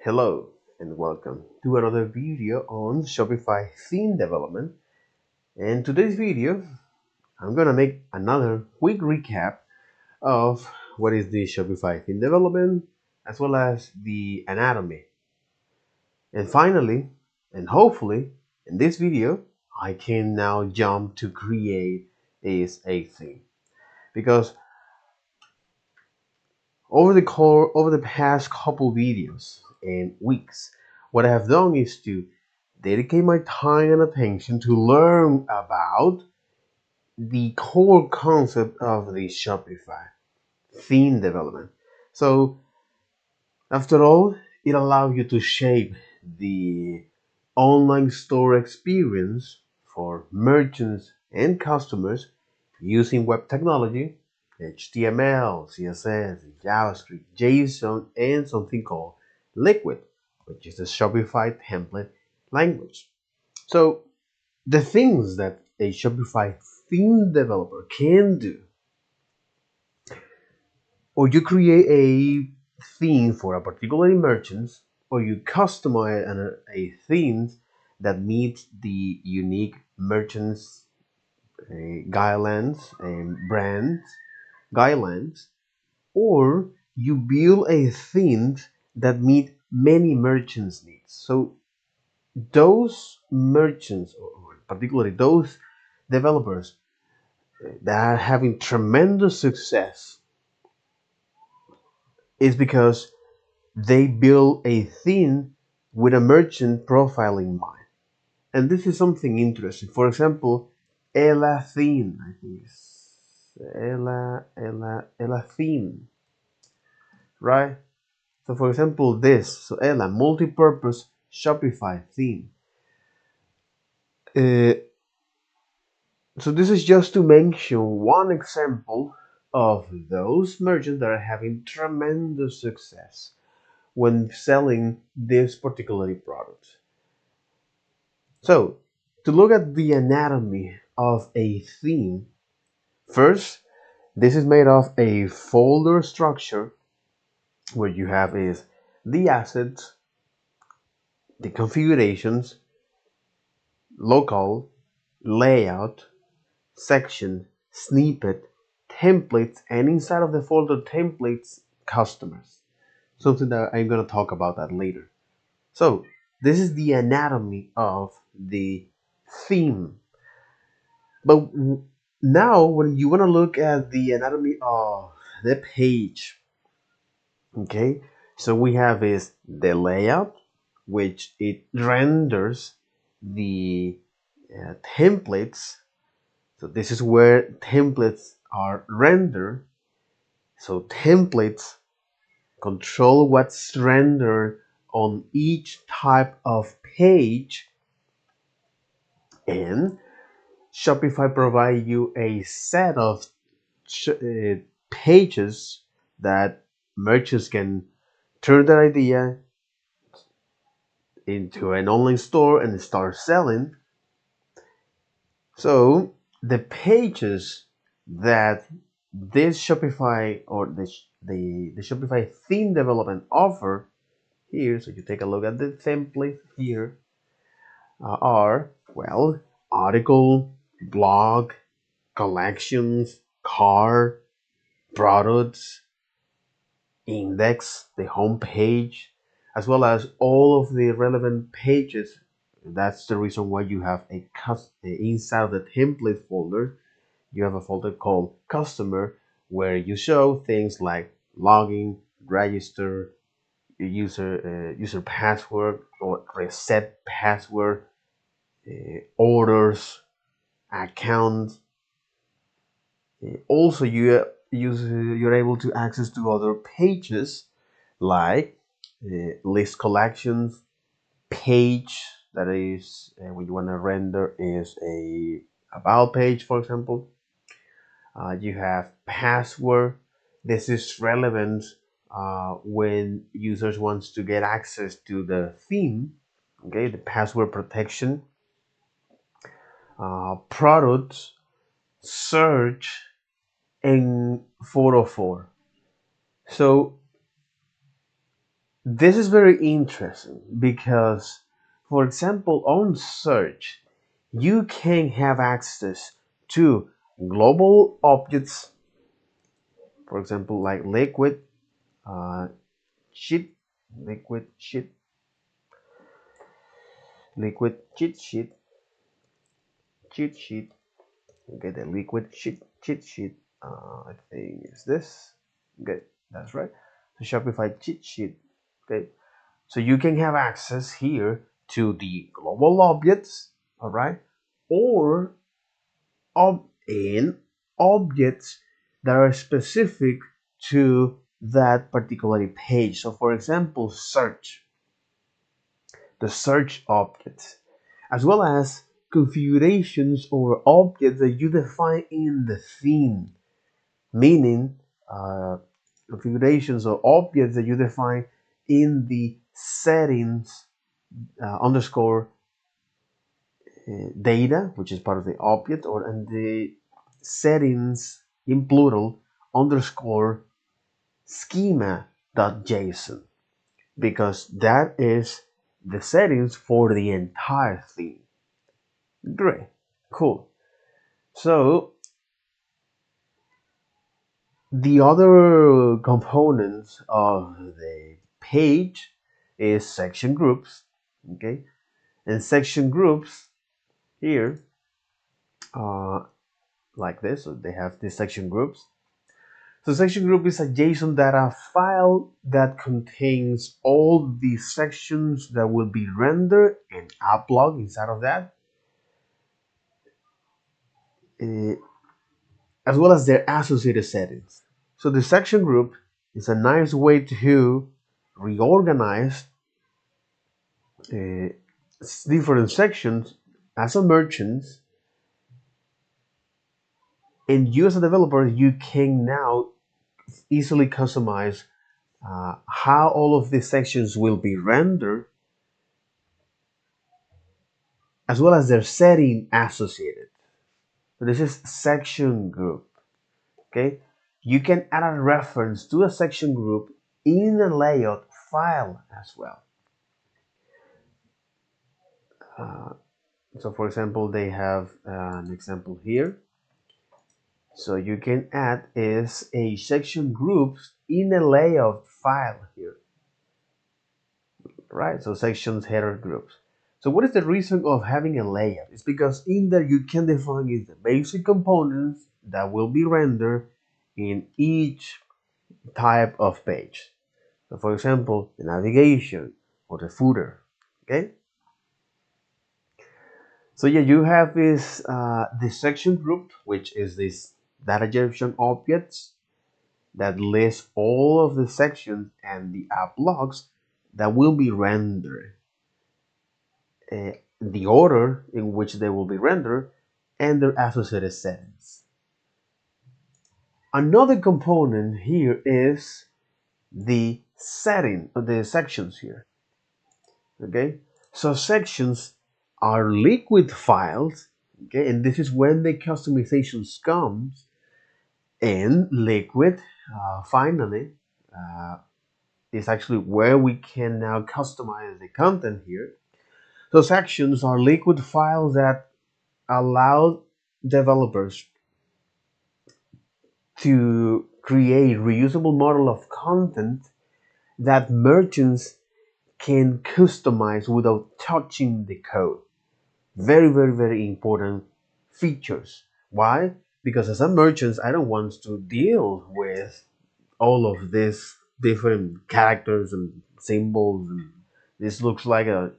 Hello and welcome to another video on Shopify theme development. In today's video, I'm gonna make another quick recap of what is the Shopify theme development as well as the anatomy. And finally, and hopefully, in this video, I can now jump to create is a theme because over the past couple videos and weeks, what I have done is to dedicate my time and attention to learn about the core concept of the Shopify theme development. So, after all, it allows you to shape the online store experience for merchants and customers using web technology, HTML, CSS, JavaScript, JSON, and something called Liquid, which is the Shopify template language. So, the things that a Shopify theme developer can do, or you create a theme for a particular merchant, or you customize a theme that meets the unique merchants guidelines and brand guidelines, or you build a theme that meet many merchants needs. So those merchants, or particularly those developers that are having tremendous success, is because they build a theme with a merchant profile in mind. And this is something interesting. For example, Ella theme, I think it's Ella theme, right? So for example, so Ella, multi-purpose Shopify theme. Uh, so this is just to mention one example of those merchants that are having tremendous success when selling this particular product. So, to look at the anatomy of a theme, first, this is made of a folder structure where you have is the assets, the configurations, local, layout, section, snippet, templates, and inside of the folder templates, customers. Something that I'm going to talk about that later. So, this is the anatomy of the theme. But now, when you want to look at the anatomy of the page, okay, so we have is the layout, which it renders the templates. So this is where templates are rendered. So templates control what's rendered on each type of page, and Shopify provide you a set of pages that merchants can turn their idea into an online store and start selling. So the pages that this Shopify or the Shopify theme development offer here, so you take a look at the template here, are, well, article, blog, collections, card, products, index, the home page, as well as all of the relevant pages. That's the reason why you have inside of the template folder, you have a folder called customer, where you show things like login, register, user password or reset password, orders, accounts. Also, you're able to access to other pages like list collections page, that is when you want to render is a about page, for example. You have password. This is relevant when users wants to get access to the theme. Okay, the password protection, products, search, and 404. So This is very interesting because, for example, on search, you can have access to global objects, for example, like uh, sheet, liquid sheet, liquid cheat sheet, cheat sheet. Okay, the liquid cheat sheet. I think is this. Okay, that's right. The Shopify cheat sheet. Okay, so you can have access here to the global objects, all right, or in objects that are specific to that particular page. So, for example, search, the search objects, as well as configurations or objects that you define in the theme, meaning configurations or objects that you define in the settings underscore data, which is part of the object, or and the settings in plural underscore schema.json, because that is the settings for the entire theme. Great, cool. So the other components of the page is section groups. Okay, and section groups here, uh, like this. So they have these section groups. So section group is a JSON data file that contains all the sections that will be rendered and uploaded inside of that, uh, as well as their associated settings. So the section group is a nice way to reorganize uh, different sections as a merchant, and you as a developer, you can now easily customize how all of these sections will be rendered, as well as their setting associated. So this is section group. Okay, you can add a reference to a section group in a layout file as well. Uh, so for example, they have an example here. So you can add is a section group in a layout file here, right? So sections, header groups. So what is the reason of having a layout? It's because in there you can define the basic components that will be rendered in each type of page. So for example, the navigation or the footer. Okay. So yeah, you have this section group, which is this data generation objects that lists all of the sections and the app logs that will be rendered, the order in which they will be rendered, and their associated settings. Another component here is the setting of the sections here. Okay, so sections are liquid files. Okay, and this is when the customizations comes, and liquid finally is actually where we can now customize the content here. So sections are liquid files that allow developers to create reusable model of content that merchants can customize without touching the code. Very, very, very important features. Why? Because as a merchant, I don't want to deal with all of these different characters and symbols. And this looks like a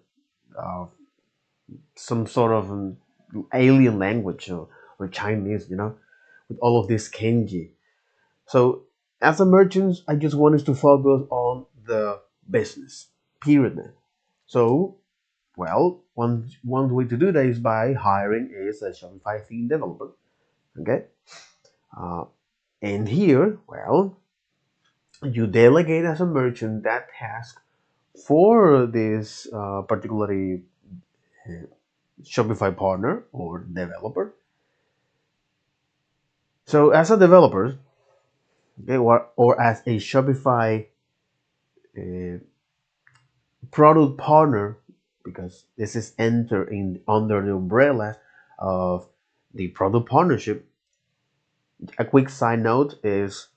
some sort of an alien language, or Chinese, with all of this kanji. So as a merchant, I just wanted to focus on the business. Period. Man. So, well, one way to do that is by hiring a Shopify theme developer. Okay. Uh, and here, well, you delegate as a merchant that task for this particularly Shopify partner or developer. So as a developer, okay, or as a Shopify product partner, because this is entering under the umbrella of the product partnership. A quick side note is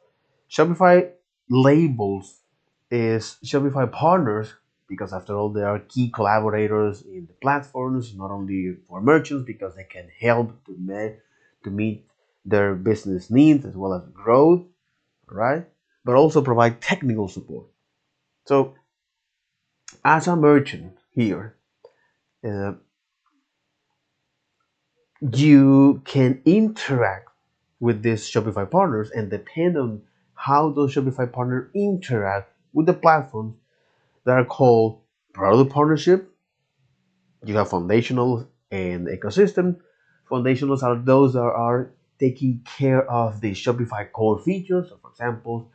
Shopify labels is Shopify partners because after all they are key collaborators in the platforms, not only for merchants because they can help to meet their business needs as well as growth, right? But also provide technical support. So as a merchant here, uh, you can interact with these Shopify partners, and depend on how those Shopify partners interact with the platforms that are called product partnership. You have foundational and ecosystem. Foundationals are those that are taking care of the Shopify core features. So for example,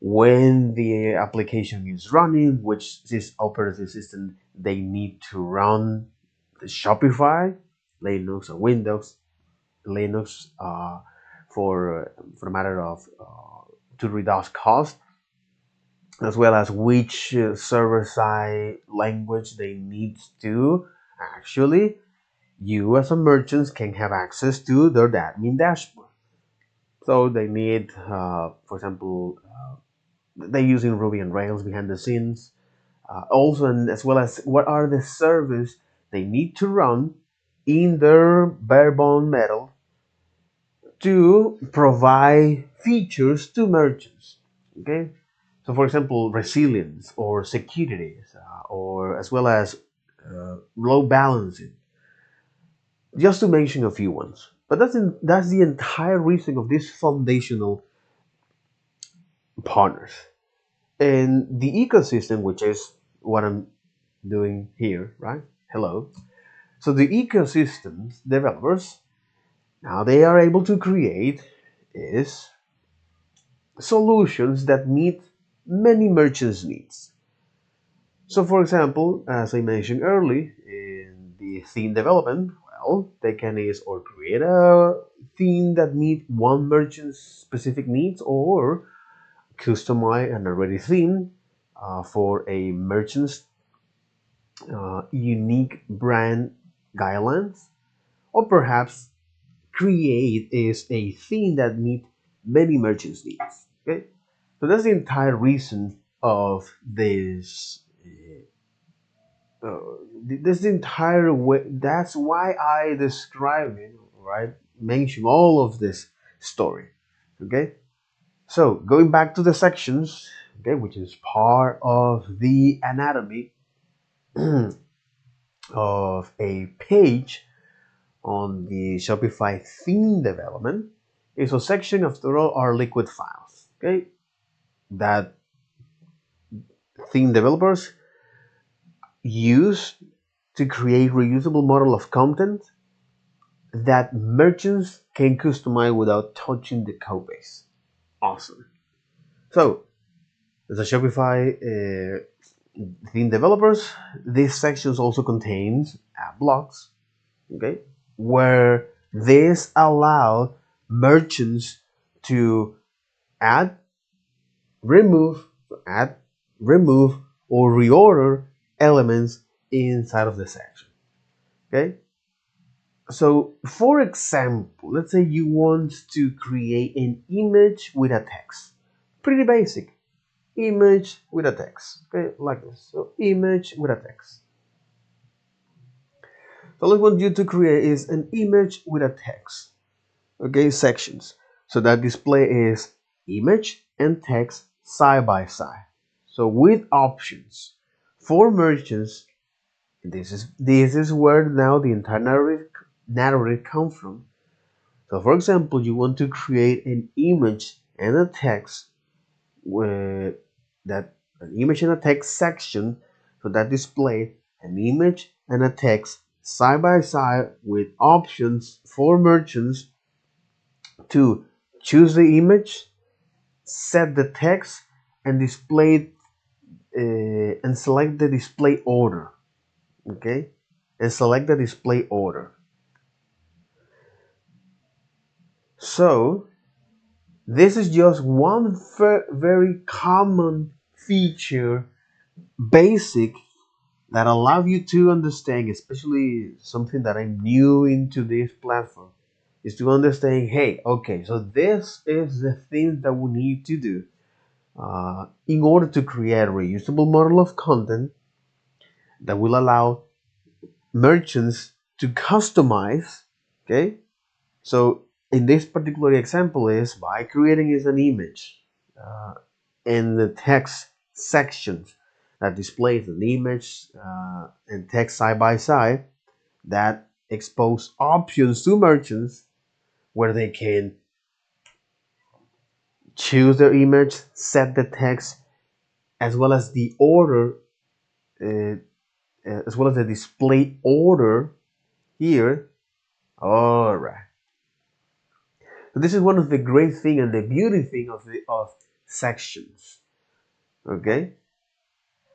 when the application is running, which this operating system they need to run the Shopify, Linux or Windows, Linux for a matter of to reduce cost, as well as which server side language they need to actually you as a merchant can have access to their admin dashboard. So they need, for example, they're using Ruby on Rails behind the scenes. Also, and as well as what are the services they need to run in their bare bone metal to provide features to merchants. Okay, so for example, resilience or security, or as well as load balancing, just to mention a few ones. But that's the entire reason of these foundational partners. And the ecosystem, which is what I'm doing here, right? Hello. So the ecosystems developers, now they are able to create is solutions that meet many merchants' needs. So for example, as I mentioned earlier, in the theme development, well, they can is or create a theme that meet one merchant's specific needs, or customize an already theme for a merchant's unique brand guidelines, or perhaps create is a theme that meet many merchants' needs. Okay, so that's the entire reason of this. Uh, this entire way. That's why I describe it, right? Mention all of this story. Okay, so going back to the sections, okay, which is part of the anatomy of a page on the Shopify theme development, is a section after all are liquid files. Okay, that theme developers use to create reusable model of content that merchants can customize without touching the code base. Awesome. So, as a Shopify theme developers, these sections also contains blocks, okay, where this allow merchants to add, remove, add, remove, or reorder elements inside of the section. Okay. So, for example, let's say you want to create an image with a text. Pretty basic. Image with a text. Okay, like this. So, image with a text. So, what I want you to create is an image with a text. Okay, sections. So, that display is image and text side by side. So, with options. For merchants, this is where now the entire narrative comes from. So for example, you want to create an image and a text with that an image and a text section, so that display an image and a text side by side with options for merchants to choose the image, set the text, and display and select the display order. Okay, and select the display order. So this is just one very common feature, basic that allow you to understand, especially something that I'm new into this platform, is to understand, hey, okay, so this is the thing that we need to do in order to create a reusable model of content that will allow merchants to customize. Okay, so in this particular example is by creating is an image in the text sections that displays an image and text side by side that expose options to merchants where they can choose their image, set the text, as well as the order, uh, as well as the display order here. All right. So this is one of the great thing and the beauty thing of sections. Okay,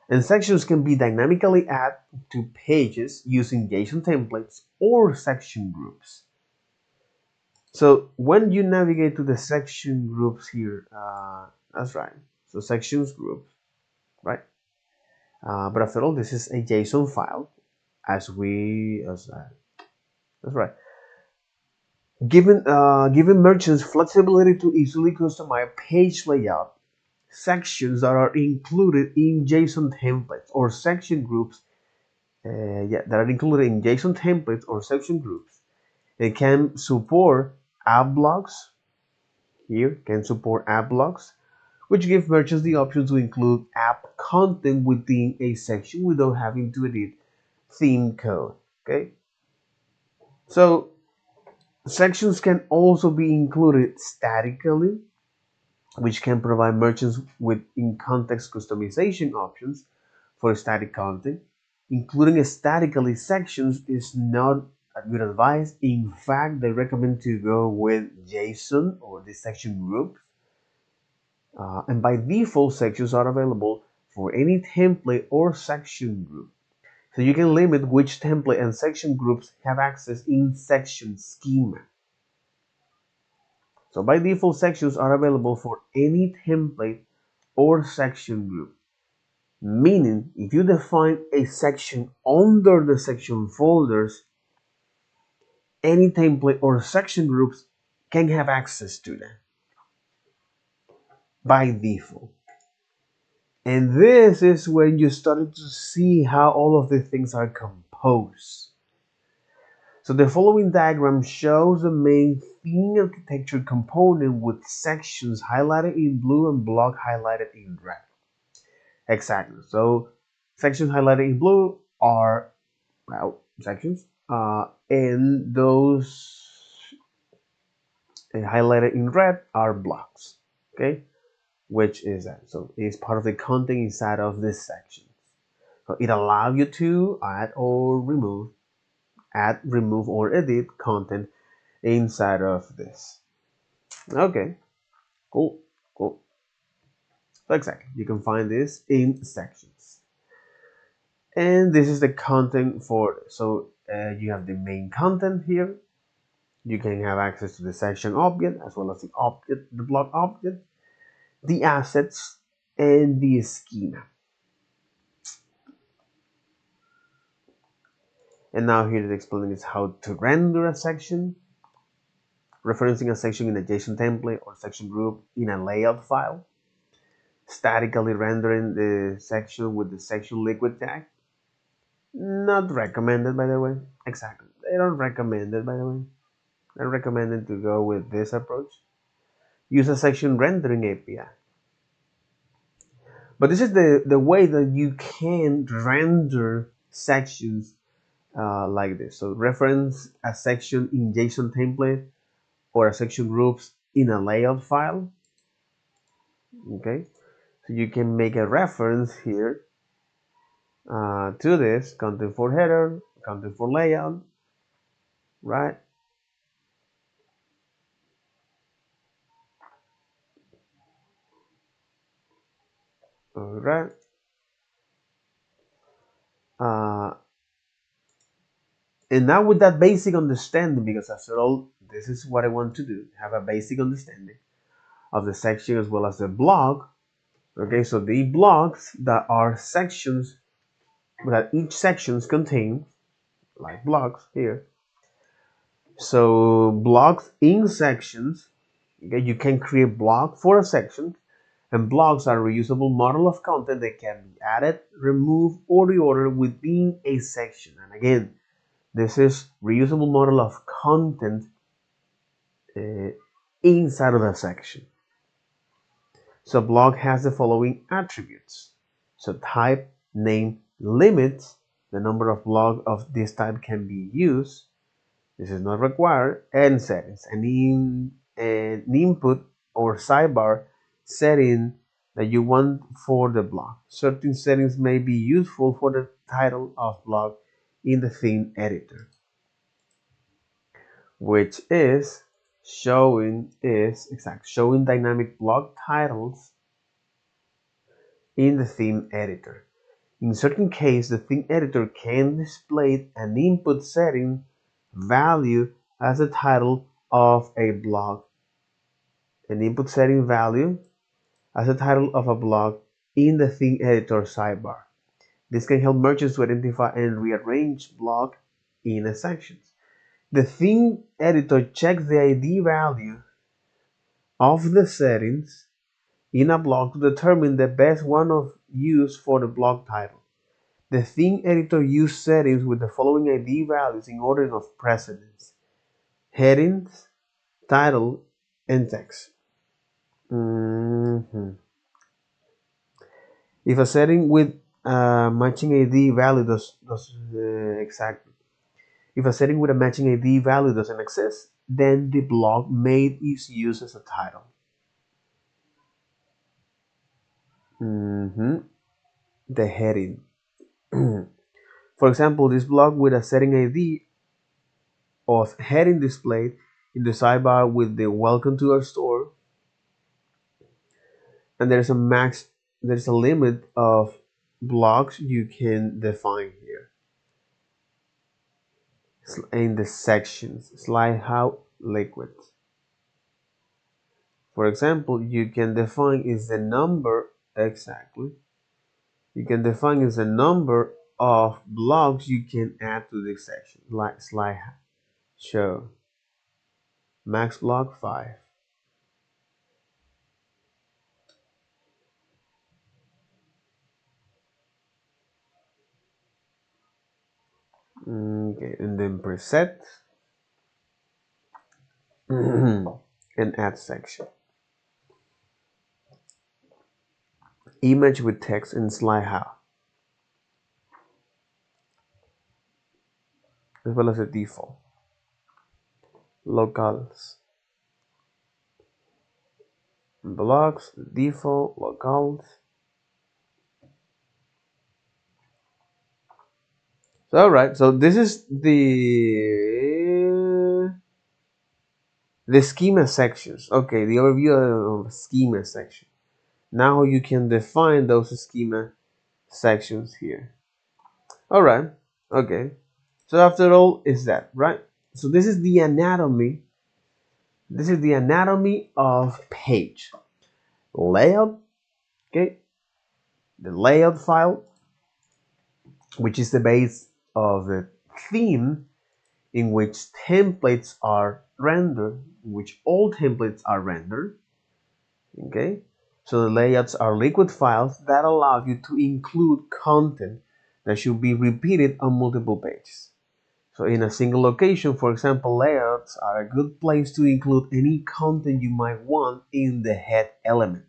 and sections can be dynamically added to pages using JSON templates or section groups. So when you navigate to the section groups here, that's right. So sections groups, right? But after all, this is a JSON file, as that's right. Given merchants flexibility to easily customize page layout, sections that are included in JSON templates or section groups, that are included in JSON templates or section groups, they can support app blocks. Here can support app blocks, which give merchants the option to include app content within a section without having to edit theme code. Okay, so sections can also be included statically, which can provide merchants with in-context customization options for static content. Including statically sections is not a good advice. In fact, they recommend to go with JSON or the section group. And by default, sections are available for any template or section group. So you can limit which template and section groups have access in section schema. So by default, sections are available for any template or section group. Meaning, if you define a section under the section folders, any template or section groups can have access to them by default. And this is when you started to see how all of the things are composed. So the following diagram shows the main theme architecture component with sections highlighted in blue and block highlighted in red. Exactly. So sections highlighted in blue are, well, sections, and those highlighted in red are blocks. Okay, which is that? So it's part of the content inside of this section. So it allows you to add, remove, or edit content inside of this. Okay, cool, cool. So exactly, you can find this in sections. And this is the content for, so you have the main content here. You can have access to the section object as well as the object, the block object, the assets, and the schema. And now here it explaining is how to render a section, referencing a section in a JSON template or section group in a layout file, statically rendering the section with the section liquid tag. Not recommended, by the way. Exactly. They don't recommend it, by the way. They're recommended to go with this approach. Use a section rendering API. But this is the way that you can render sections like this. So reference a section in JSON template or a section groups in a layout file. Okay, so you can make a reference here to this content for header, content for layout, right? All right. Uh, and now with that basic understanding, because after all, this is what I want to do, have a basic understanding of the section as well as the block. Okay, so the blocks that are sections that each sections contain, like blocks here. So blocks in sections, okay, you can create block for a section, and blocks are a reusable model of content that can be added, removed, or reordered within a section. And again, this is reusable model of content uh, inside of a section. So block has the following attributes. So type, name, limits, the number of block of this type can be used. This is not required. And settings, an input or sidebar setting that you want for the block. Certain settings may be useful for the title of block in the theme editor, which is showing dynamic block titles in the theme editor. In certain cases, the theme editor can display an input setting value as the title of a block, an input setting value as the title of a block in the theme editor sidebar. This can help merchants to identify and rearrange block in a section. The theme editor checks the ID value of the settings in a block to determine the best one of use for the block title. The theme editor uses settings with the following ID values in order of precedence: headings, title, and text. If a setting with matching ID value exactly. If a setting with a matching ID value doesn't exist, then the block made is used as a title. The heading. For example, this block with a setting ID of heading displayed in the sidebar with the welcome to our store, and there's a limit of blocks you can define here in the sections. Slide how liquid. For example, you can define is the number exactly. You can define is the number of blocks you can add to this section. Like slide show max block 5. Okay, and then preset and add section. Image with text and slide how, as well as the default. Locals. Blocks, default, locals. So, alright, so this is the schema sections. Okay, the overview of schema section. Now you can define those schema sections here. Alright, okay. So after all is that, right? So this is the anatomy. This is the anatomy of page. Layout, okay? The layout file, which is the base of the theme in which templates are rendered, in which all templates are rendered. Okay, so the layouts are liquid files that allow you to include content that should be repeated on multiple pages. So in a single location, for example, layouts are a good place to include any content you might want in the head element,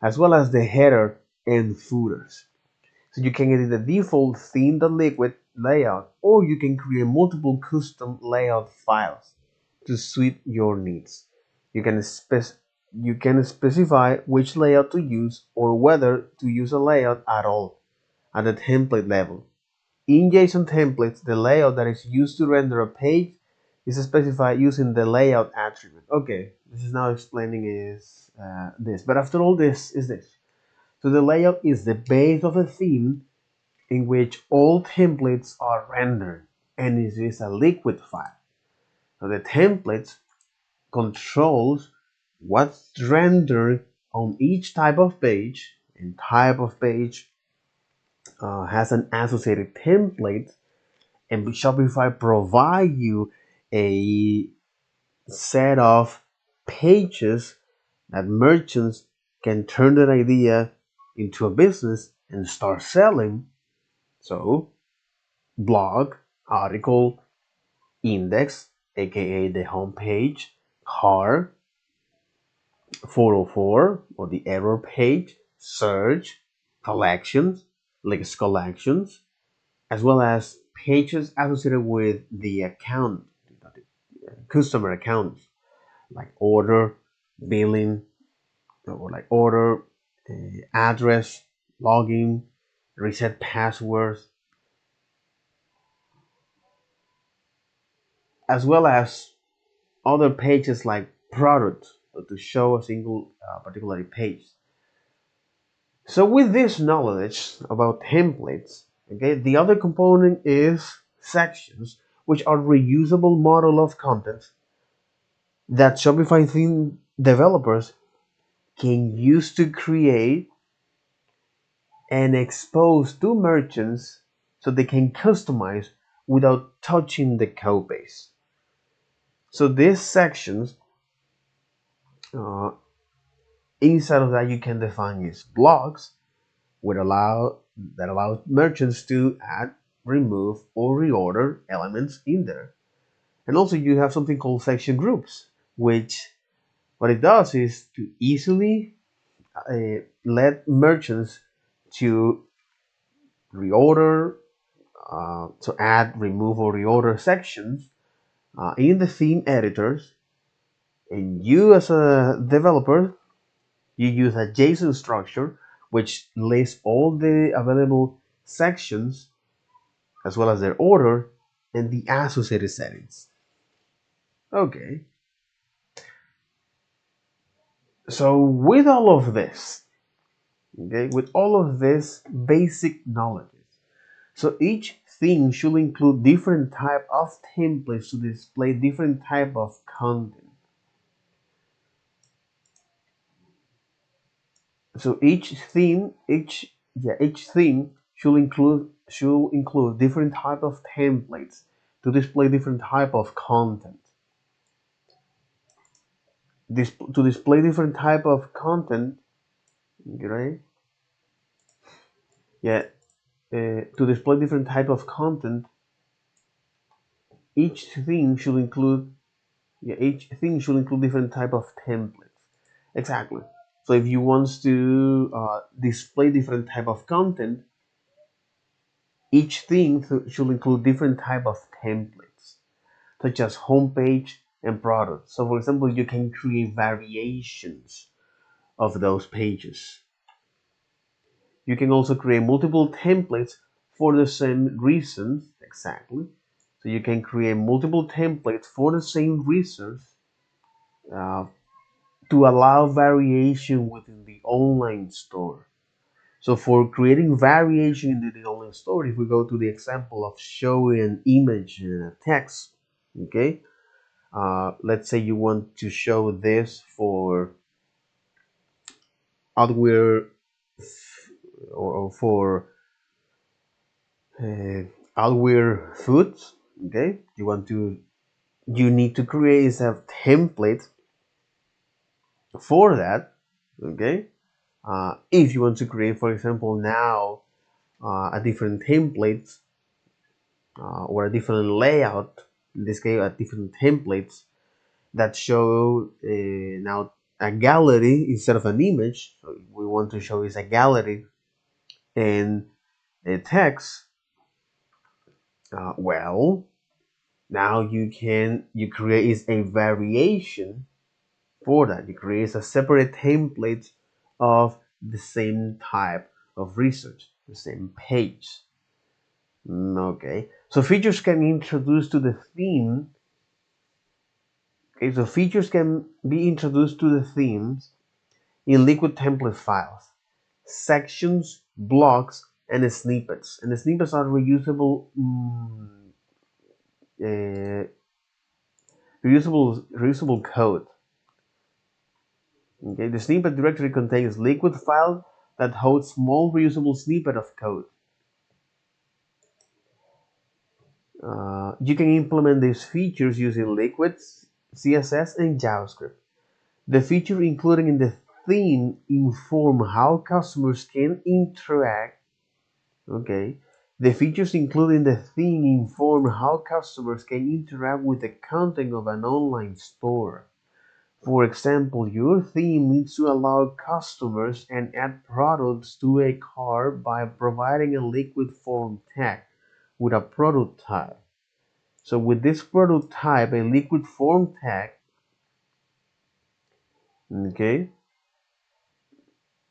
as well as the header and footers. So you can edit the default theme.liquid layout, or you can create multiple custom layout files to suit your needs. You can specify which layout to use or whether to use a layout at all at the template level. In JSON templates, the layout that is used to render a page is specified using the layout attribute. Okay, this is now explaining is this, but after all, this is this. So the layout is the base of a theme in which all templates are rendered, and it is a liquid file. So the templates controls what's rendered on each type of page, and type of page has an associated template, and Shopify provide you a set of pages that merchants can turn that idea into a business and start selling. So, blog, article, index, aka the homepage, car, 404 or the error page, search, collections, list collections, as well as pages associated with the account, customer accounts, like order, billing, or like order, address, login, reset passwords, as well as other pages like product to show a single particular page. So with this knowledge about templates, okay, the other component is sections, which are reusable model of content that Shopify theme developers can use to create and expose to merchants so they can customize without touching the code base. So these sections, uh, inside of that, you can define as blocks would allow that allows merchants to add, remove, or reorder elements in there. And also you have something called section groups, which what it does is to easily let merchants to reorder, to add, remove, or reorder sections in the theme editors. And you as a developer, you use a JSON structure which lists all the available sections as well as their order and the associated settings. Okay, so with all of this, okay, with all of this basic knowledge, so each theme should include different type of templates to display different type of content. So each theme should include different type of templates to display different type of content. To display different type of content, right? Yeah, to display different type of content, each theme should include each thing should include different type of templates. Exactly. So if you want to display different type of content, each thing should include different type of templates, such as homepage and product. So for example, you can create variations of those pages. You can also create multiple templates for the same reasons. Exactly. So you can create multiple templates for the same reasons uh, to allow variation within the online store. So for creating variation in the online store, if we go to the example of showing an image and a text, okay, let's say you want to show this for hardware or for uh, hardware foods, okay, you need to create a template for that, okay. If you want to create, for example, now a different template or a different layout, in this case, a different templates that show now a gallery instead of an image. So we want to show is a gallery and a text. Well, now you create is a variation for that. You create a separate template of the same type of research, the same page. Okay, so features can be introduced to the theme. Okay, so features can be introduced to the themes in liquid template files, sections, blocks, and snippets. And the snippets are uh, reusable code. Okay, the snippet directory contains liquid file that holds small reusable snippet of code. You can implement these features using Liquid, CSS, and JavaScript. The feature included in the theme inform how customers can interact. Okay. The features included in the theme inform how customers can interact with the content of an online store. For example, your theme needs to allow customers and add products to a cart by providing a liquid form tag with a product type. So with this product type, a liquid form tag, okay,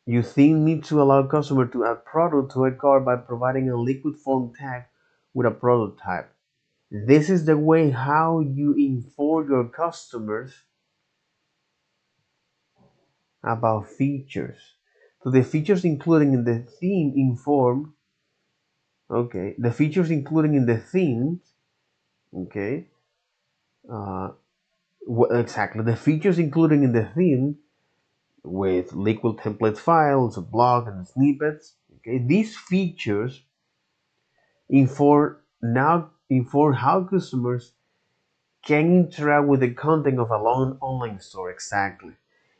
your theme needs to allow customer to add product to a cart by providing a liquid form tag with a product type. This is the way how you inform your customers about features. So the features including in the theme inform, okay, the features including in the theme, okay, uh, exactly, the features including in the theme with liquid template files, blog, and snippets, okay, these features inform how customers can interact with the content of a long online store. Exactly.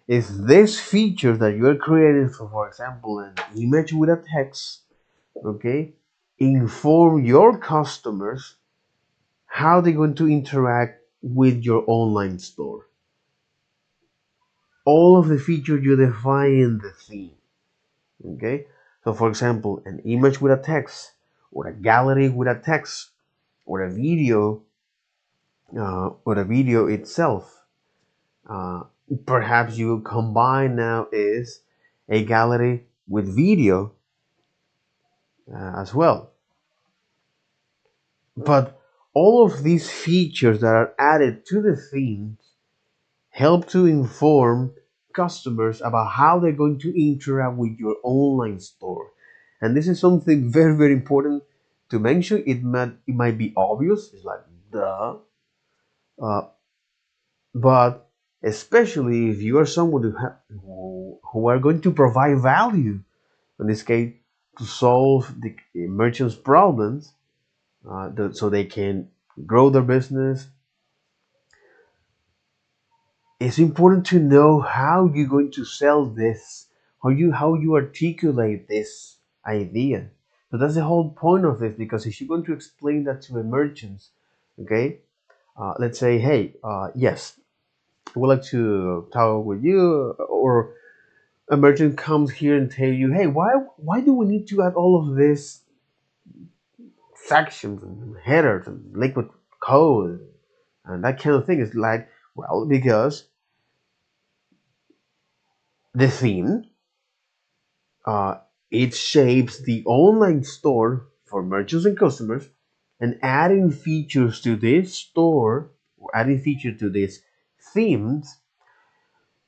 If this feature that you're creating, for example, an image with a text, okay, inform your customers how they're going to interact with your online store. All of the features you define in the theme, okay. So, for example, an image with a text, or a gallery with a text, or a video itself. Uh, Perhaps you combine now is a gallery with video as well. But all of these features that are added to the themes help to inform customers about how they're going to interact with your online store. And this is something very, very important to mention. It might be obvious. It's like duh. Uh, but especially if you are someone who are going to provide value, in this case, to solve the merchants' problems, so they can grow their business, it's important to know how you're going to sell this, how you articulate this idea. So that's the whole point of this, because if you're going to explain that to a merchants, okay, let's say, hey, yes, I would like to talk with you, or a merchant comes here and tell you, hey, why do we need to add all of this sections and headers and liquid code and that kind of thing? Is like, well, because the theme, uh, it shapes the online store for merchants and customers, and adding features to this store, or adding features to these themes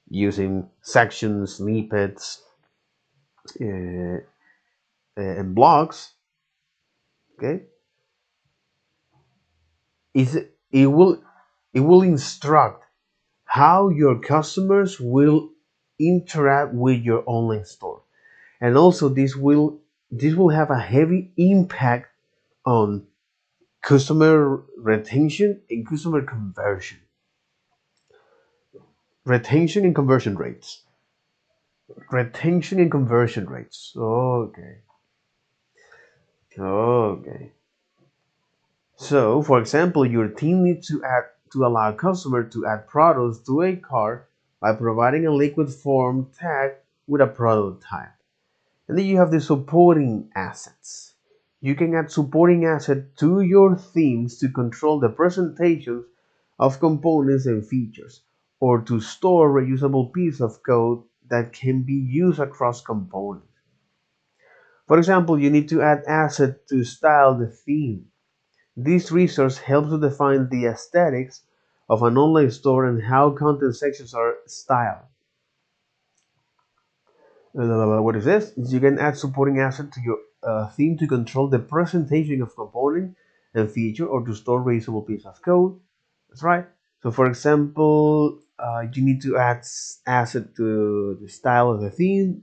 using sections, snippets, uh, and blocks, okay, is it will instruct how your customers will interact with your online store. And also this will have a heavy impact on customer retention and customer conversion. Retention and conversion rates. Retention and conversion rates. Okay. Okay. So, for example, your team needs to allow customers to add products to a cart by providing a liquid form tag with a product type. And then you have the supporting assets. You can add supporting assets to your themes to control the presentations of components and features, or to store reusable piece of code that can be used across components. For example, you need to add asset to style the theme. This resource helps to define the aesthetics of an online store and how content sections are styled. What is this? You can add supporting asset to your theme to control the presentation of component and feature, or to store reusable piece of code. That's right. So, for example, you need to add asset to the style of the theme.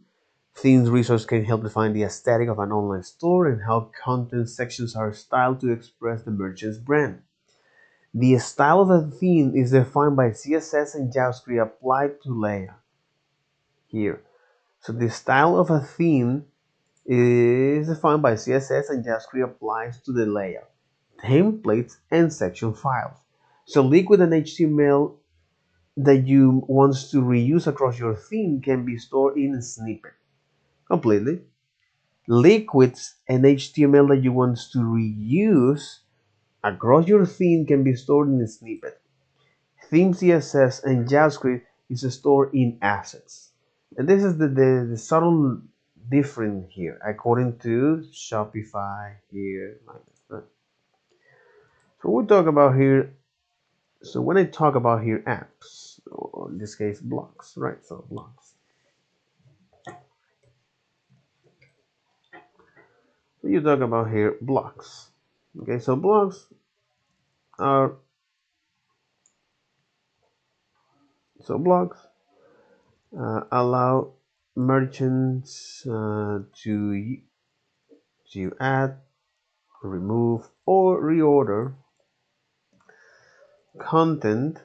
Themes resource can help define the aesthetic of an online store and how content sections are styled to express the merchant's brand. The style of a theme is defined by CSS and JavaScript applied to layout here. So the style of a theme is defined by CSS and JavaScript applies to the layout, templates, and section files. So liquid and HTML that you want to reuse across your theme can be stored in a snippet completely. Liquids and HTML that you want to reuse across your theme can be stored in a snippet. Theme CSS and JavaScript is stored in assets. And this is the subtle difference here according to Shopify here. Right? So we talk about here. So when I talk about here apps, or in this case blocks, right? So blocks. So you talk about here blocks. Okay, so blocks are blocks allow merchants to add, remove, or reorder content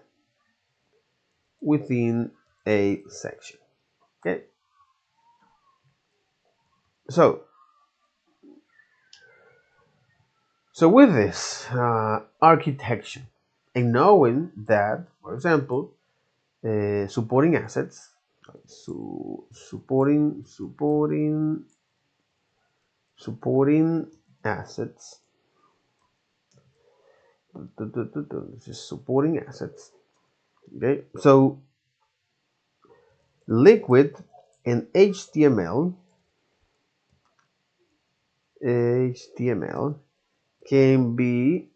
within a section. Okay, so with this architecture and knowing that, for example, supporting assets, supporting assets, this is supporting assets. Okay, so liquid and HTML can be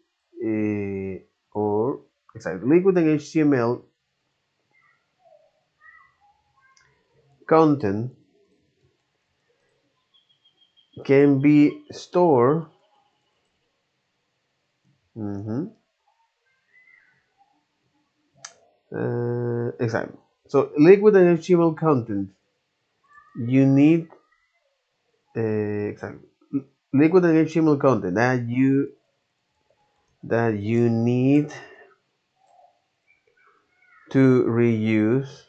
or exactly liquid and HTML content can be stored exactly. So liquid and HTML content you need exactly liquid and HTML content that you need to reuse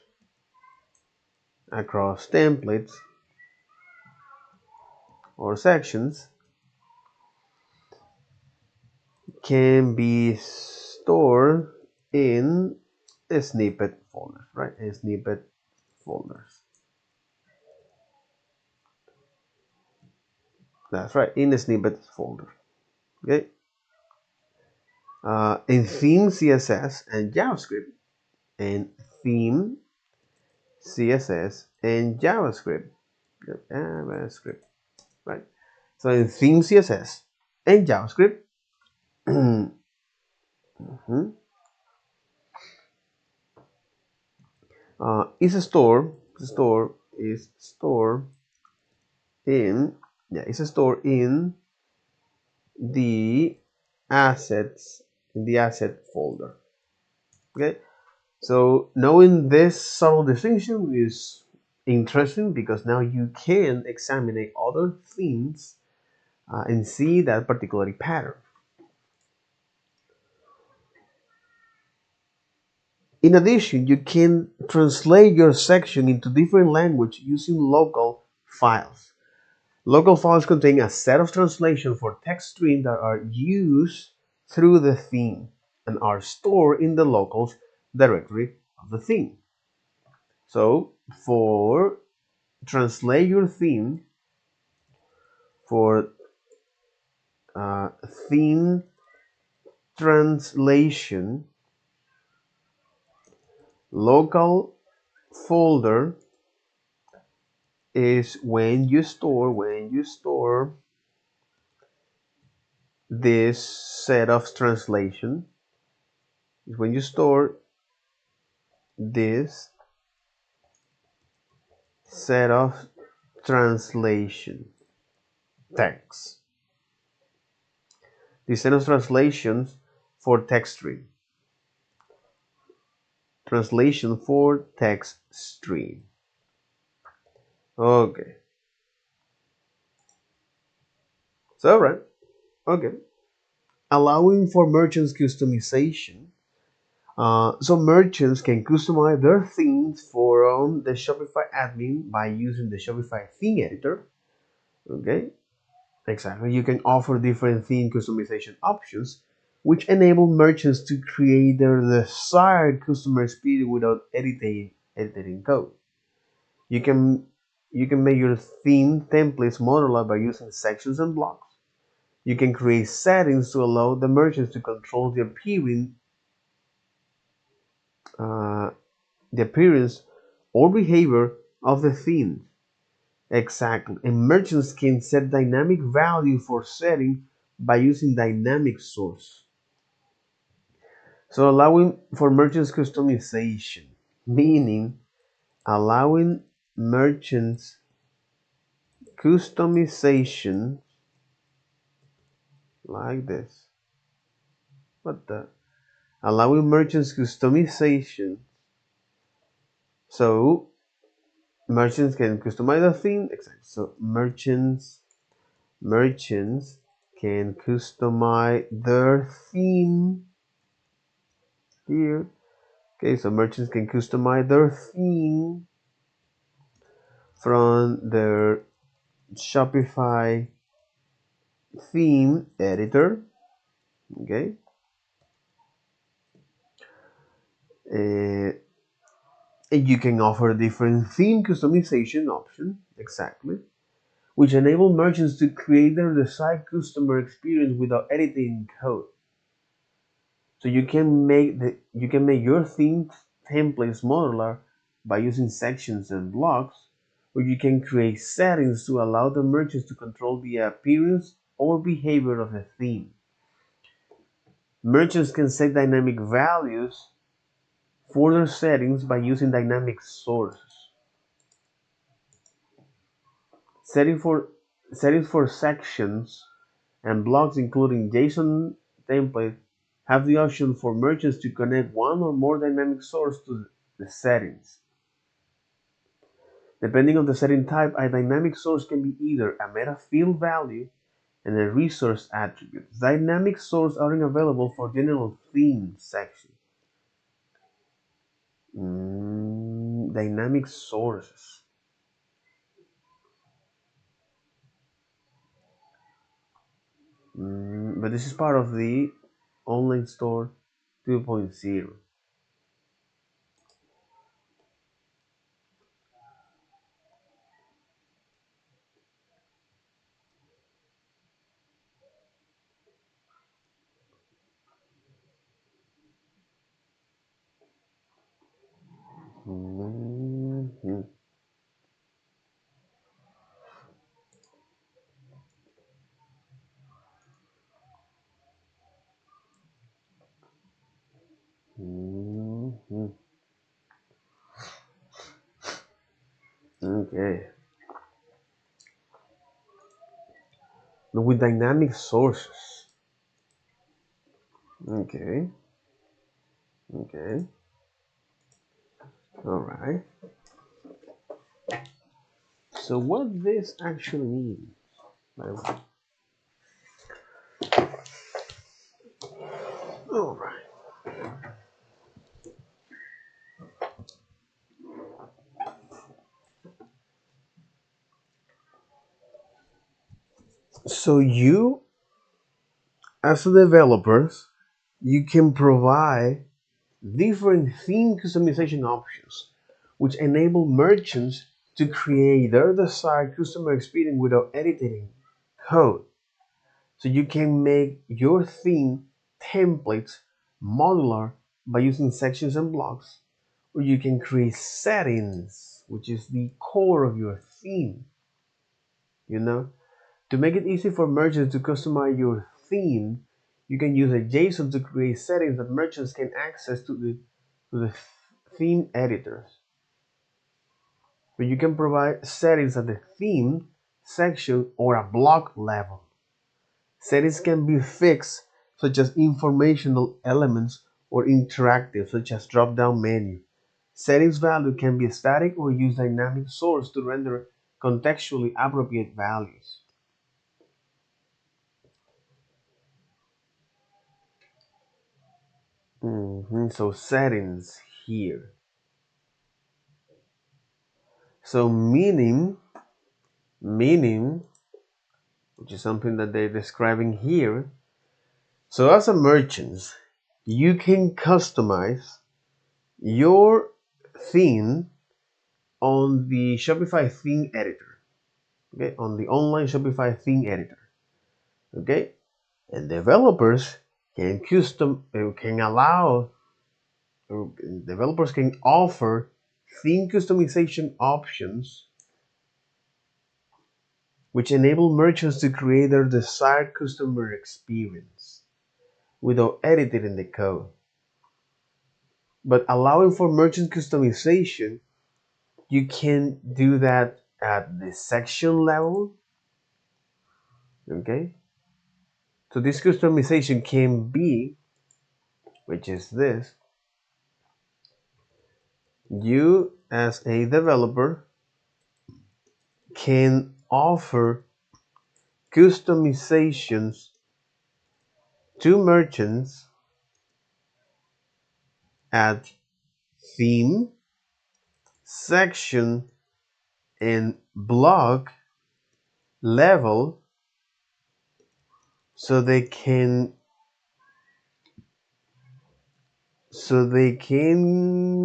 across templates or sections can be stored in a snippet folder, right? A snippet folders. That's right, in a snippet folder. Okay. In theme CSS and JavaScript, and theme CSS and JavaScript, right? So in theme CSS and JavaScript, is stored in the assets in the asset folder. Okay, so knowing this subtle distinction is interesting because now you can examine other themes and see that particular pattern. In addition, you can translate your section into different language using local files. Local files contain a set of translation for text streams that are used through the theme and are stored in the locals directory of the theme. So for translate your theme, for theme translation, local folder is when you store this set of translation, is when you store this set of translation text. The set of translations for text stream. Translation for text stream. Okay. So, right, okay. Allowing for merchants customization. So merchants can customize their themes for the Shopify admin by using the Shopify theme editor. Okay, exactly. You can offer different theme customization options, which enable merchants to create their desired customer experience without editing code. You can you can make your theme templates modular by using sections and blocks. You can create settings to allow the merchants to control uh, the appearance or behavior of the theme. Exactly. And merchants can set dynamic value for setting by using dynamic source. So allowing for merchants customization, meaning allowing merchants customization like this. What the? Allowing merchants customization. So merchants can customize a theme. Exactly. So merchants can customize their theme here. Okay, so merchants can customize their theme from their Shopify theme editor. Okay, uh, and you can offer different theme customization options. Exactly, which enable merchants to create their desired customer experience without editing code. So you can make your theme templates modular by using sections and blocks, or you can create settings to allow the merchants to control the appearance or behavior of the theme. Merchants can set dynamic values for their settings by using dynamic sources. Setting for Settings for sections and blocks, including JSON template, have the option for merchants to connect one or more dynamic sources to the settings. Depending on the setting type, a dynamic source can be either a meta field value and a resource attribute. Dynamic sources aren't available for general theme section. Dynamic sources. But this is part of the online store 2.0. Mhm. Mhm. Okay. Now with dynamic sources. Okay. Okay. All right. So what this actually means? Like, all right. So you, as a developers, you can provide different theme customization options, which enable merchants to create their desired customer experience without editing code. So you can make your theme templates modular by using sections and blocks, or you can create settings, which is the core of your theme, you know? To make it easy for merchants to customize your theme, you can use a JSON to create settings that merchants can access to the theme editors. But you can provide settings at the theme section or a block level. Settings can be fixed, such as informational elements, or interactive, such as drop-down menu. Settings value can be static or use dynamic source to render contextually appropriate values. So settings here. So meaning, which is something that they're describing here. So as a merchant, you can customize your theme on the Shopify theme editor. Okay, on the online Shopify theme editor. Okay, and developers can developers can offer theme customization options which enable merchants to create their desired customer experience without editing the code. But allowing for merchant customization, you can do that at the section level. Okay, so this customization can be, which is this, you as a developer can offer customizations to merchants at theme, section, and blog level, so they can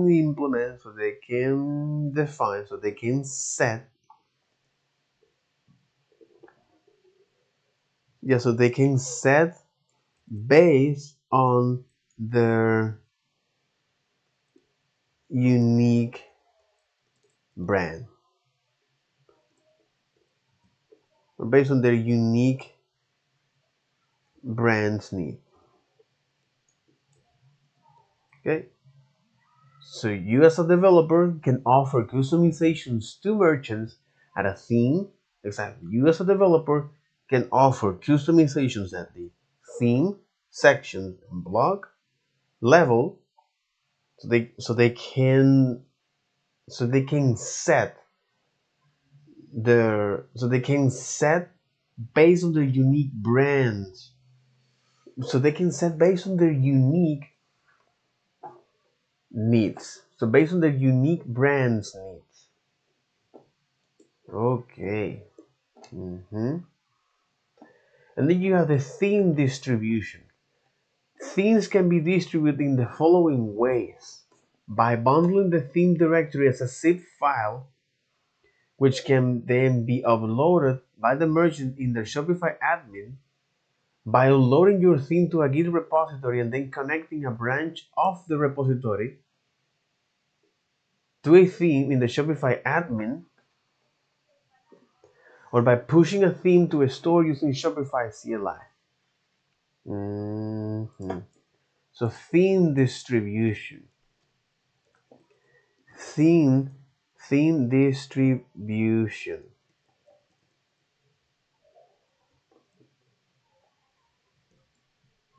implement, so they can define, so they can set, so they can set based on their unique brand, or based on their unique brand's need. Okay, so you as a developer can offer customizations to merchants at a theme. Exactly, you as a developer can offer customizations at the theme, section, and blog level, so they can set based on their unique brands. So they can set based on their unique needs. So based on their unique brands needs. Okay. And then you have the theme distribution. Themes can be distributed in the following ways: by bundling the theme directory as a zip file, which can then be uploaded by the merchant in their Shopify admin, by uploading your theme to a Git repository and then connecting a branch of the repository to a theme in the Shopify admin, or by pushing a theme to a store using Shopify CLI. So theme distribution. Theme distribution.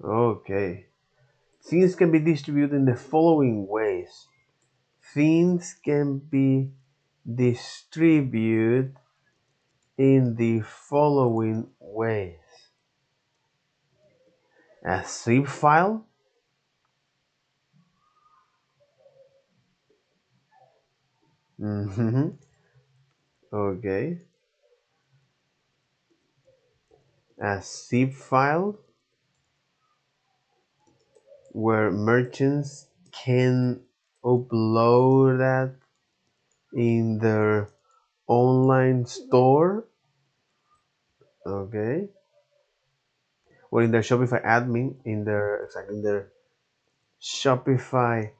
Okay. Themes can be distributed in the following ways. Themes can be distributed in the following ways: a zip file, okay, a zip file where merchants can upload that in their online store, okay, or in their Shopify admin, in their Shopify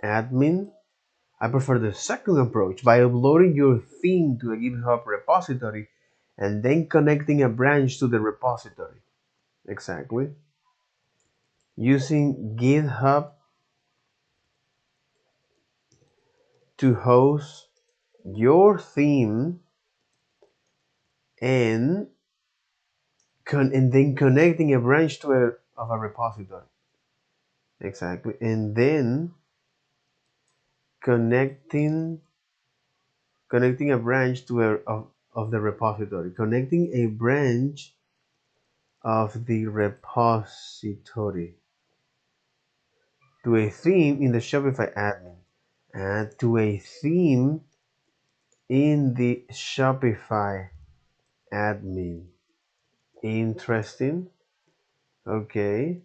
admin. I prefer the second approach, by uploading your theme to a GitHub repository and then connecting a branch to the repository. Exactly. Using GitHub to host your theme and then connecting a branch of a repository. Exactly. And then connecting a branch of the repository. Connecting a branch of the repository. to a theme in the Shopify admin. Add to a theme in the Shopify admin. Interesting. Okay.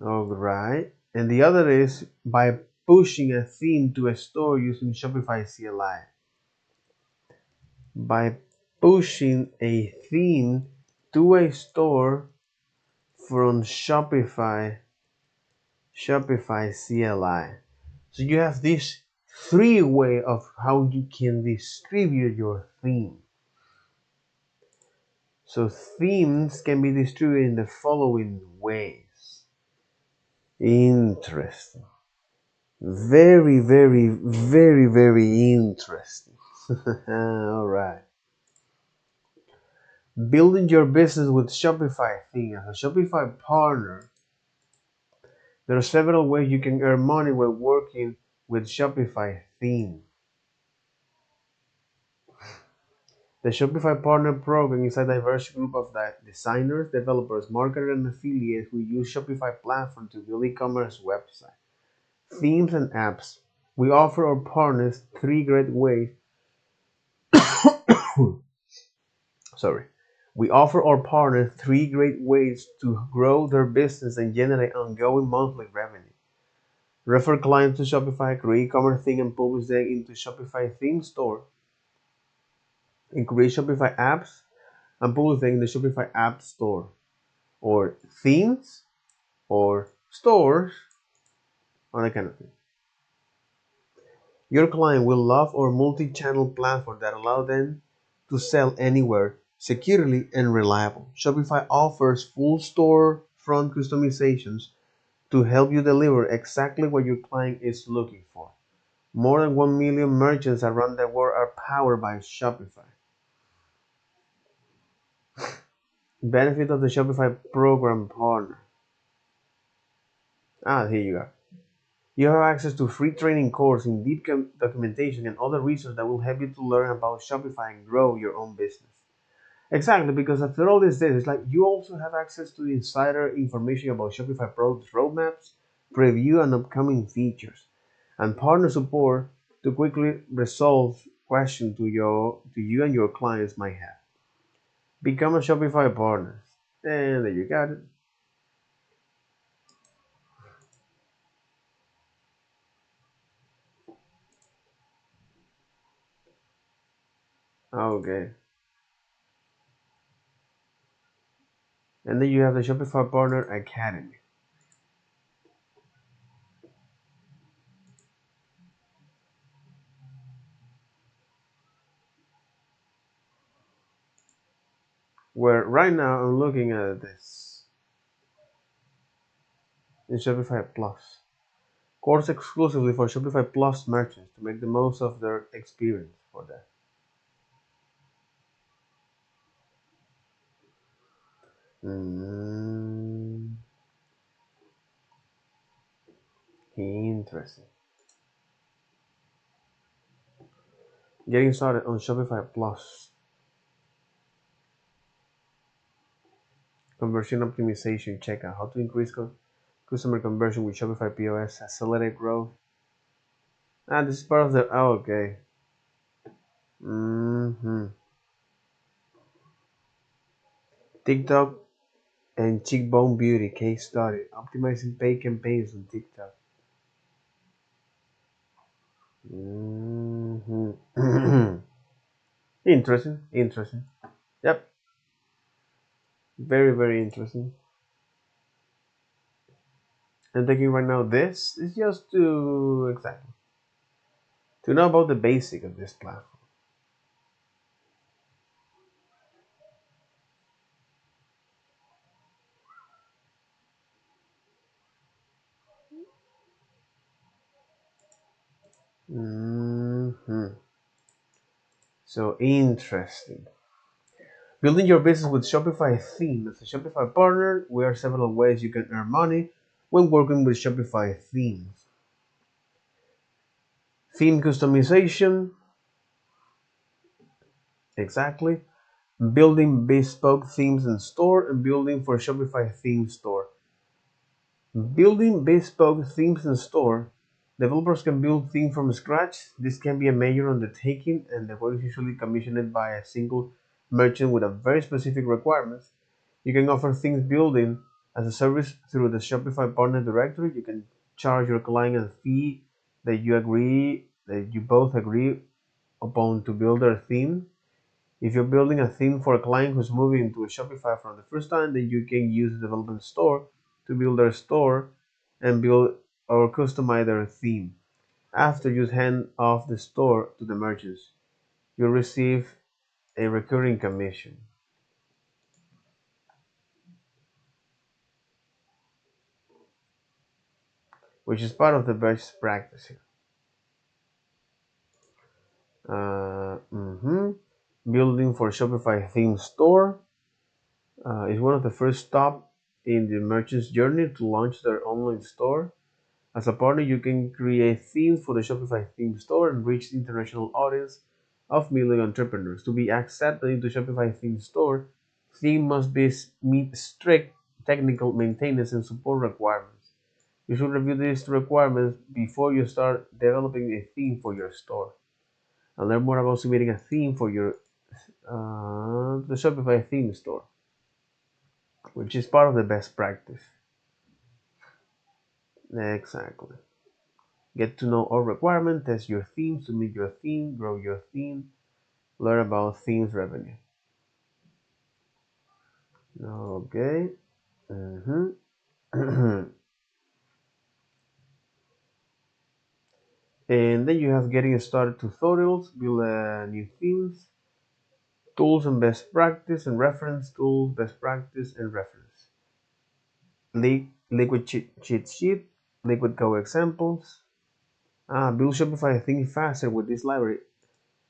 All right. And the other is by pushing a theme to a store using Shopify CLI. By pushing a theme to a store from Shopify CLI. So you have this three way of how you can distribute your theme. So themes can be distributed in the following ways. Interesting. Very, very, very, very interesting. All right. Building your business with Shopify theme. As a Shopify partner, there are several ways you can earn money while working with Shopify theme. The Shopify Partner Program is a diverse group of designers, developers, marketers, and affiliates who use Shopify platform to build e-commerce websites, themes, and apps. We offer our partners three great ways. Sorry. We offer our partners three great ways to grow their business and generate ongoing monthly revenue. Refer clients to Shopify, create e-commerce theme and publish them into Shopify theme store, and create Shopify apps and publish them in the Shopify app store, or themes, or stores, or that kind of thing. Your client will love our multi-channel platform that allows them to sell anywhere securely and reliable. Shopify offers full store front customizations to help you deliver exactly what your client is looking for. More than 1 million merchants around the world are powered by Shopify. Benefit of the Shopify program partner. Here you go. You have access to free training course, in-depth documentation, and other resources that will help you to learn about Shopify and grow your own business. Exactly, because after all this, it's like you also have access to insider information about Shopify products roadmaps, preview, and upcoming features, and partner support to quickly resolve questions to you and your clients might have. Become a Shopify partner, and there you got it. Okay, and then you have the Shopify Partner Academy, where right now I'm looking at this in Shopify Plus. Course exclusively for Shopify Plus merchants to make the most of their experience for that. Mm, interesting. Getting started on Shopify Plus. Conversion optimization checkout. How to increase customer conversion with Shopify POS. Accelerate growth. This is part of the. Okay. Mm-hmm. TikTok and Cheekbone Beauty case study. Optimizing paid campaigns on TikTok. Mm-hmm. Interesting. Interesting. Yep. Very, very interesting. And thinking right now, this is just to know about the basic of this platform. Hmm. So interesting. Building your business with Shopify theme. As a Shopify partner, there are several ways you can earn money when working with Shopify themes. Theme customization, exactly. Building bespoke themes in store and building for Shopify theme store. Building bespoke themes in store. Developers can build themes from scratch. This can be a major undertaking, and the work is usually commissioned by a single merchant with a very specific requirements. You can offer themes building as a service through the Shopify partner directory. You can charge your client a fee that you both agree upon to build their theme. If you're building a theme for a client who's moving into a Shopify for the first time, then you can use the development store to build their store and build or customize their theme. After you hand off the store to the merchants, you'll receive a recurring commission, which is part of the best practice here. Building for Shopify theme store is one of the first stops in the merchant's journey to launch their online store. As a partner, you can create themes for the Shopify theme store and reach the international audience of million entrepreneurs. To be accepted into Shopify theme store, theme must meet strict technical maintenance and support requirements. You should review these requirements before you start developing a theme for your store. And learn more about submitting a theme for your the Shopify theme store, which is part of the best practice. Exactly. Get to know all requirements, test your theme, submit your theme, grow your theme, learn about themes revenue. Okay. Mhm. And then you have getting started tutorials, build new themes, tools and best practice and reference, tools, best practice and reference. Liquid cheat sheet, liquid code examples. Build Shopify theme faster with this library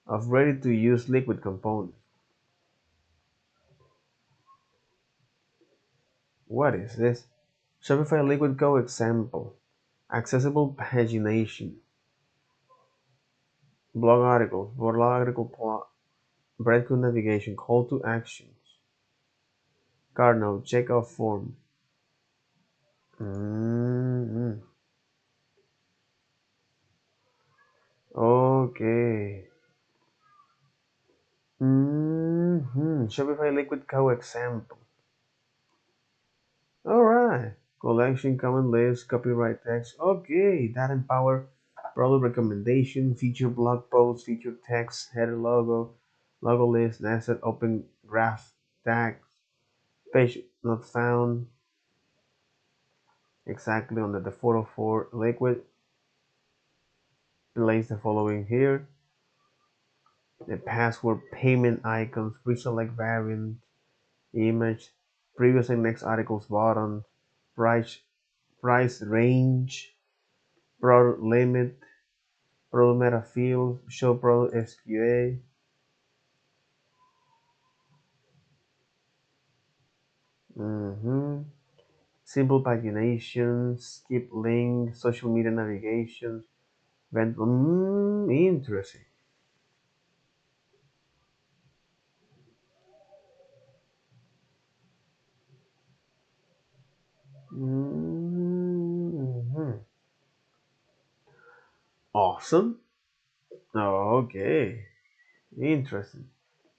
of ready to use liquid components. What is this? Shopify liquid code example. Accessible pagination. Blog article, breadcrumb navigation, call to actions, card note, checkout form. Mhm. Okay. Shopify liquid code example. All right. Collection, comment list, copyright text. Okay, that empower product recommendation, feature blog post, feature text, header logo list, nested open graph tags, page not found exactly under the 404 liquid. Place the following here: the password, payment icons, pre-select variant, image, previous and next articles button, price price range, product limit, product meta field, show product SQA. Mhm. Simple pagination, skip link, social media navigation. Interesting. Mhm. Awesome. Okay. Interesting.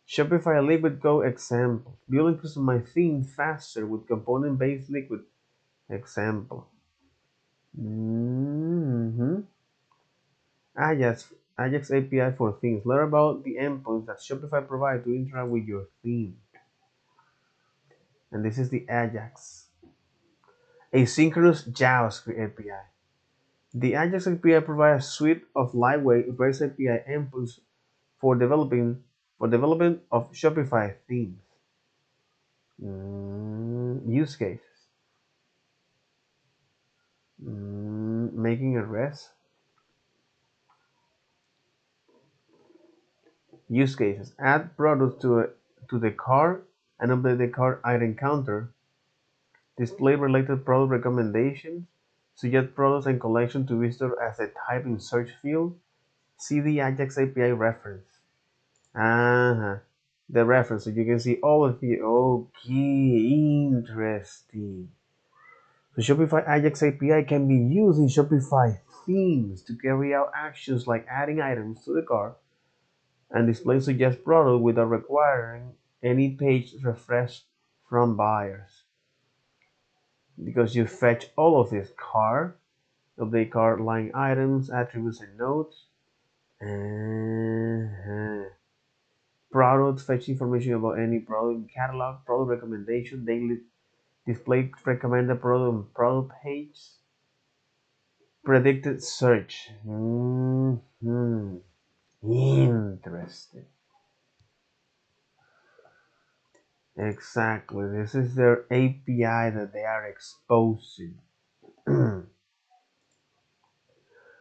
Shopify Liquid Go example. Building customized theme faster with component-based Liquid example. hmm Ajax API for themes. Learn about the endpoints that Shopify provides to interact with your theme. And this is the Ajax. Asynchronous JavaScript API. The Ajax API provides a suite of lightweight REST API endpoints for developing for development of Shopify themes. Use cases. Making a REST. Use cases. Add products to the cart and update the cart item counter. Display related product recommendations. Suggest products and collection to visitors as a type in search field. See the Ajax API reference. Uh-huh. The reference, so you can see all of the okay, interesting. The Shopify Ajax API can be used in Shopify themes to carry out actions like adding items to the cart and display suggest product without requiring any page refresh from buyers. Because you fetch all of this cart, update cart line items, attributes, and notes. Product, fetch information about any product catalog, product recommendation, daily display recommended product on product page, predicted search. Interesting. Exactly. This is their API that they are exposing,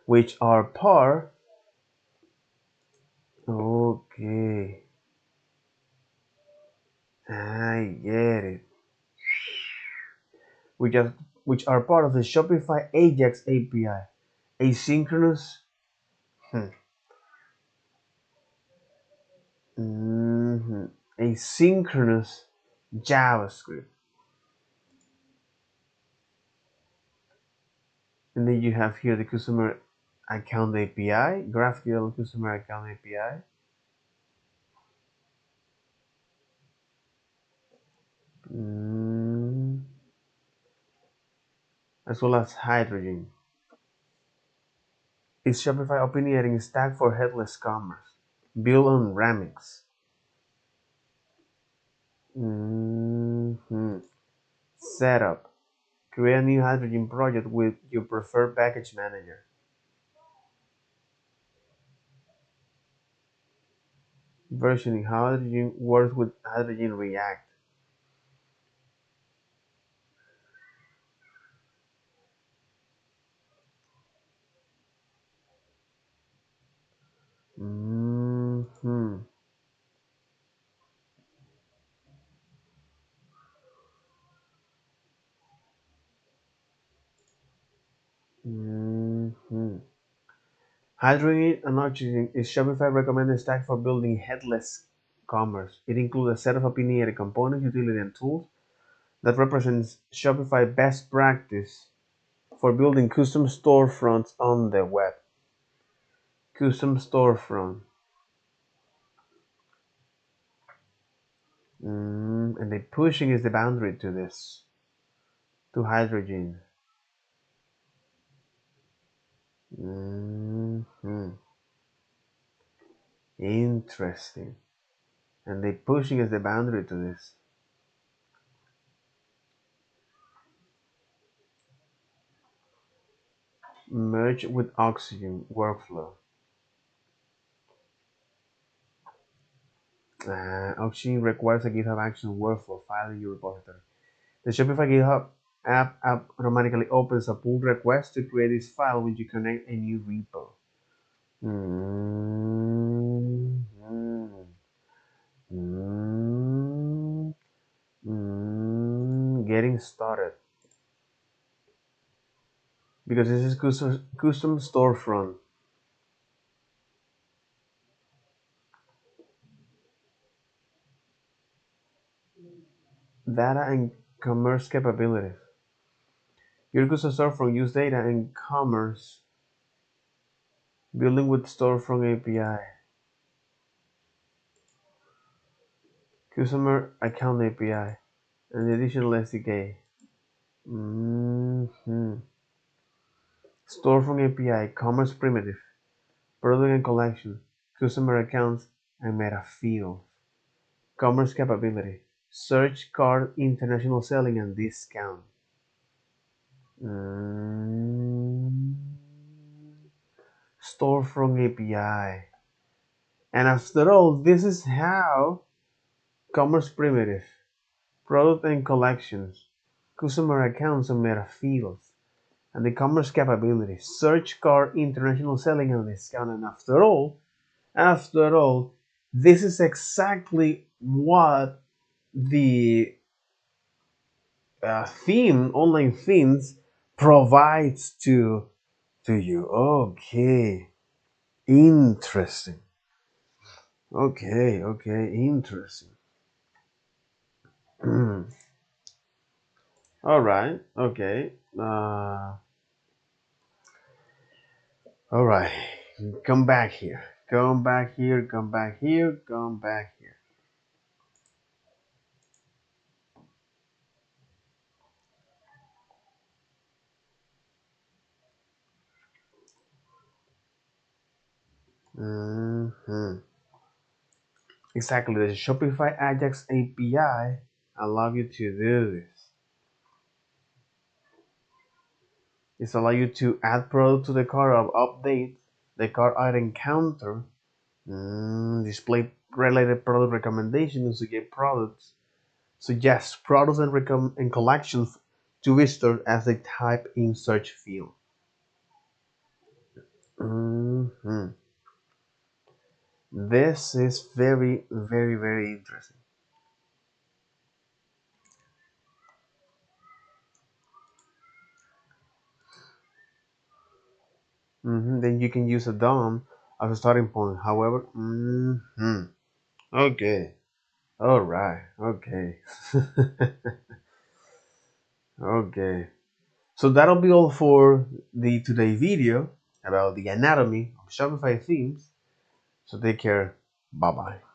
which are part. Okay, I get it. Which are which are part of the Shopify Ajax API, asynchronous, hmm, asynchronous JavaScript, and then you have here the customer account API, GraphQL customer account API. As well as Hydrogen. Is Shopify opinionating stack for headless commerce? Build on Remix. Setup. Create a new Hydrogen project with your preferred package manager. Versioning. How Hydrogen works with Hydrogen React. Mm-hmm. Mm-hmm. Hydrogen and Oxygen is Shopify recommended stack for building headless commerce. It includes a set of opinionated components, utility, and tools that represents Shopify best practice for building custom storefronts on the web. Custom storefront. And they pushing is the boundary to this, to Hydrogen. hmm Interesting. And they pushing is the boundary to this. Merge with Oxygen workflow. Oxygen requires a GitHub Action workflow file in your repository. The Shopify GitHub app automatically opens a pull request to create this file when you connect a new repo. Mm, mm, mm, Getting started. Because this is custom storefront. Data and commerce capabilities. Your custom storefront use data and commerce building with storefront API. Customer account API. And additional SDK. Storefront API, commerce primitive, product and collection, customer accounts, and meta fields. Commerce capability, search cart, international selling, and discount. Mm, Storefront API. And after all, this is how commerce primitive, product and collections, customer accounts, and meta fields, and the commerce capability, search cart, international selling, and discount. And after all, this is exactly what the online themes provides to you. Okay, interesting. Okay, interesting. All right. Okay. All right. Come back here. Come back here. Come back here. Come back here. hmm Exactly. The Shopify Ajax API allow you to do this. It's allow you to add product to the cart of update, the cart item counter, display related product recommendations to get products, suggest products and collections to visitors as they type in search field. hmm This is very, very, very interesting. Then you can use a DOM as a starting point. However, okay, all right, okay, okay. So that'll be all for the today video about the anatomy of Shopify themes. So take care. Bye bye.